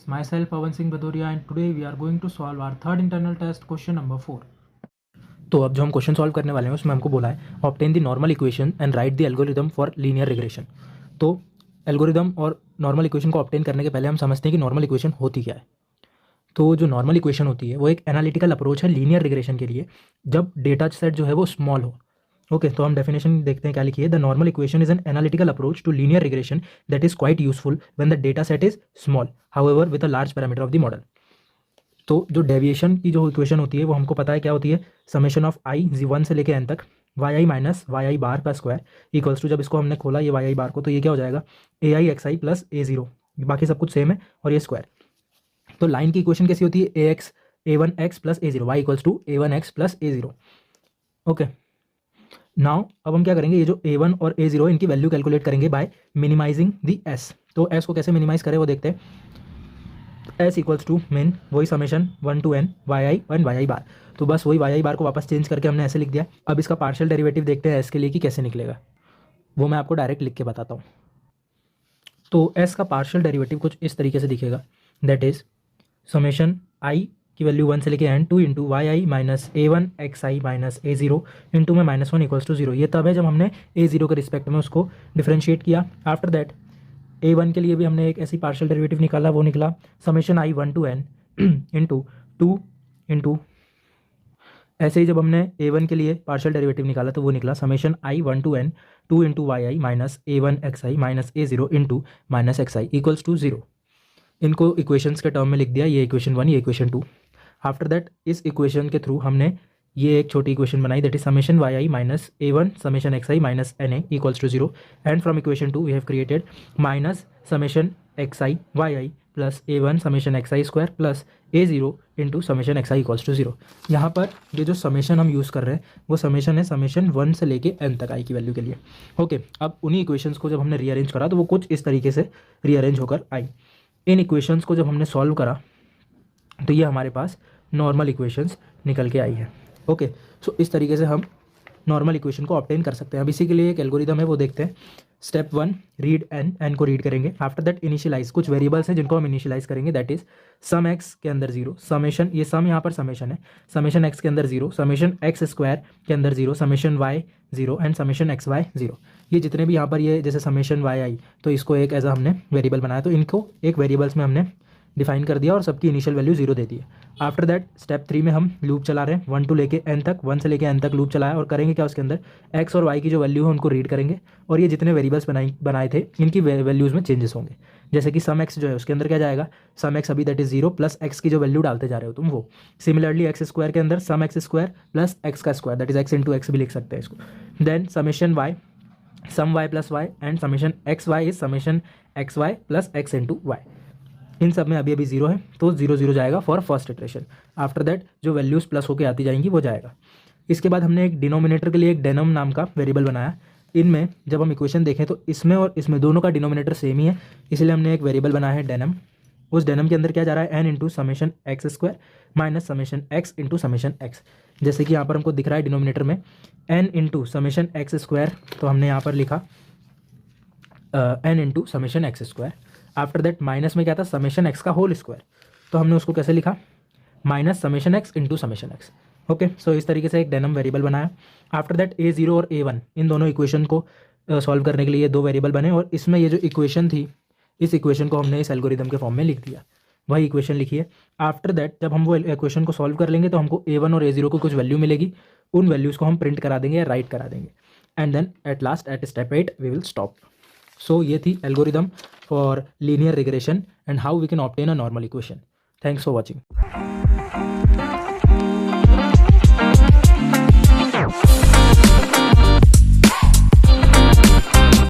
myself Pawan Singh Bhadoria and today we are going to solve our third internal test question number 4. तो अब जो हम question solve करने वाले हैं उसमें हमको बोला है obtain the normal equation and right the algorithm for linear regression. तो एल्गोरिदम और नॉर्मल इक्वेशन को ऑब्टेन करने के पहले हम समझते हैं कि नॉर्मल इक्वेशन होती क्या है। तो जो नॉर्मल इक्वेशन होती है वो एक एनालिटिकल अप्रोच है लीनियर रिग्रेशन के लिए जब डेटा सेट जो है वो स्मॉल हो। ओके तो हम डेफिनेशन देखते हैं क्या लिखी है। The normal equation is an analytical approach to linear regression that is quite useful when the data set is small however with a large parameter of the model. तो जो डेविएशन की जो इक्वेशन होती है वो हमको पता है क्या होती है, समेशन ऑफ आई 1 से लेके एन तक Y I minus Y I बार का स्क्वायर इक्वल्स टू, जब इसको हमने खोला ये वाई आई बार को तो ये क्या हो जाएगा ए आई x I plus A zero, बाकी सब कुछ सेम है और ये स्क्वायर। तो लाइन की इक्वेशन कैसी होती है, A X A one X plus A zero Y equals to A one X plus A zero. Okay now अब हम क्या करेंगे, ये जो ए वन और ए जीरो इनकी वैल्यू कैलकुलेट करेंगे बाय मिनिमाइजिंग दी एस। तो एस को कैसे मिनिमाइज करें वो देखते हैं। एस इक्वल्स टू मिन वही summation 1 to n Y I and Y I bar, तो बस वही वाई आई बार को वापस चेंज करके हमने ऐसे लिख दिया। अब इसका पार्शियल डेरिवेटिव देखते हैं एस के लिए कि कैसे निकलेगा, वो मैं आपको डायरेक्ट लिख के बताता हूँ। तो एस का पार्शियल डेरिवेटिव कुछ इस तरीके से दिखेगा, दैट इज समेशन आई की वैल्यू 1 से लेके n 2 into Y I minus A one X I minus A zero into में -1 इक्वल्स टू 0। ये तब है जब हमने ए जीरो के रिस्पेक्ट में उसको डिफ्रेंशिएट किया। आफ्टर दैट ए वन के लिए भी हमने एक ऐसी पार्शियल डेरिवेटिव निकाला, वो निकला summation I 1 to n into 2 into, ऐसे ही जब हमने ए वन के लिए पार्शियल डेरिवेटिव निकाला तो वो निकला summation I 1 to n 2 into Y I minus A one X I minus A zero into minus X I equals to 0। इनको इक्वेशंस के टर्म में लिख दिया, ये इक्वेशन 1 ये इक्वेशन 2। आफ्टर दैट इस इक्वेशन के थ्रू हमने ये एक छोटी इक्वेशन बनाई, that is summation Y I minus A one summation X I minus N A equals to 0 and from equation 2 we have created minus summation X I Y I plus A one summation X I square plus A zero into summation X I equals to 0। यहाँ पर ये जो summation हम use कर रहे हैं वो summation है समेशन 1 से लेके n तक आई की वैल्यू के लिए। ओके अब उन्हीं इक्वेशंस को जब हमने रीअरेंज करा तो वो कुछ इस तरीके से रीअरेंज होकर आई। इन इक्वेशंस को जब हमने सॉल्व करा तो ये हमारे पास नॉर्मल इक्वेशंस निकल के आई है। ओके सो इस तरीके से हम नॉर्मल इक्वेशन को ऑब्टेन कर सकते हैं। अब इसी के लिए एक एल्गोरिदम है वो देखते हैं। स्टेप 1 रीड एन को रीड करेंगे। आफ्टर दैट इनिशियलाइज, कुछ वेरिएबल्स हैं जिनको हम इनिशियलाइज करेंगे, दैट इज सम एक्स के अंदर 0 समेशन, ये सम यहाँ पर समेशन है, समेशन एक्स के अंदर 0 समेशन एक्स स्क्वायर के अंदर 0 summation Y 0 and summation X Y 0। ये जितने भी यहाँ पर ये जैसे समेशन वाई आई तो इसको एक एज हमने वेरिएबल बनाया, तो इनको एक वेरिएबल्स में हमने डिफाइन कर दिया और सबकी इनिशियल वैल्यू 0 दे दी है। आफ्टर दैट स्टेप 3 में हम लूप चला रहे हैं 1 to लेके n तक, 1 से लेके n तक लूप चलाया और करेंगे क्या, उसके अंदर x और y की जो वैल्यू है उनको रीड करेंगे और ये जितने वेरिएबल्स बनाए थे इनकी वैल्यूज़ में चेंजेस होंगे। जैसे कि सम x जो है उसके अंदर क्या जाएगा, सम x अभी दैट इज 0 प्लस x की जो वैल्यू डालते जा रहे हो तुम वो। सिमिलरली एक्स स्क्वायर के अंदर sum X square plus X का square that is x into X भी लिख सकते हैं इसको। Then summation y sum y plus y and summation X Y is summation X Y plus X into Y. इन सब में अभी 0 है तो 0 0 जाएगा for first iteration. After that जो वैल्यूज़ प्लस होकर आती जाएंगी वो जाएगा। इसके बाद हमने एक डिनोमिनेटर के लिए एक डेनम नाम का वेरिएबल बनाया। इनमें जब हम इक्वेशन देखें तो इसमें और इसमें दोनों का डिनोमिनेटर सेम ही है, इसलिए हमने एक वेरिएबल बनाया है डेनम। उस डेनम के अंदर क्या जा रहा है, n into summation x square minus summation x into summation x. जैसे कि यहाँ पर हमको दिख रहा है डिनोमिनेटर में n into summation x square, तो हमने यहाँ पर लिखा n into summation x square. After that minus में क्या था, समेशन एक्स का होल स्क्वायर, तो हमने उसको कैसे लिखा, minus summation x into summation x. Okay so इस तरीके से एक डेनम वेरिएबल बनाया। आफ्टर दैट ए जीरो और ए वन इन दोनों इक्वेशन को सॉल्व करने के लिए ये दो वेरिएबल बने और इसमें ये जो इक्वेशन थी इस इक्वेशन को हमने इस एल्गोरिदम के फॉर्म में लिख दिया, वही इक्वेशन लिखी है। आफ्टर दैट जब हम वो इक्वेशन को सॉल्व कर लेंगे तो हमको ए वन और ए जीरो को कुछ वैल्यू मिलेगी, उन वैल्यूज़ को हम प्रिंट करा देंगे या राइट करा देंगे and then at last at step 8 we will stop. So ये थी algorithm for linear regression and how we can obtain a normal equation. Thanks for watching.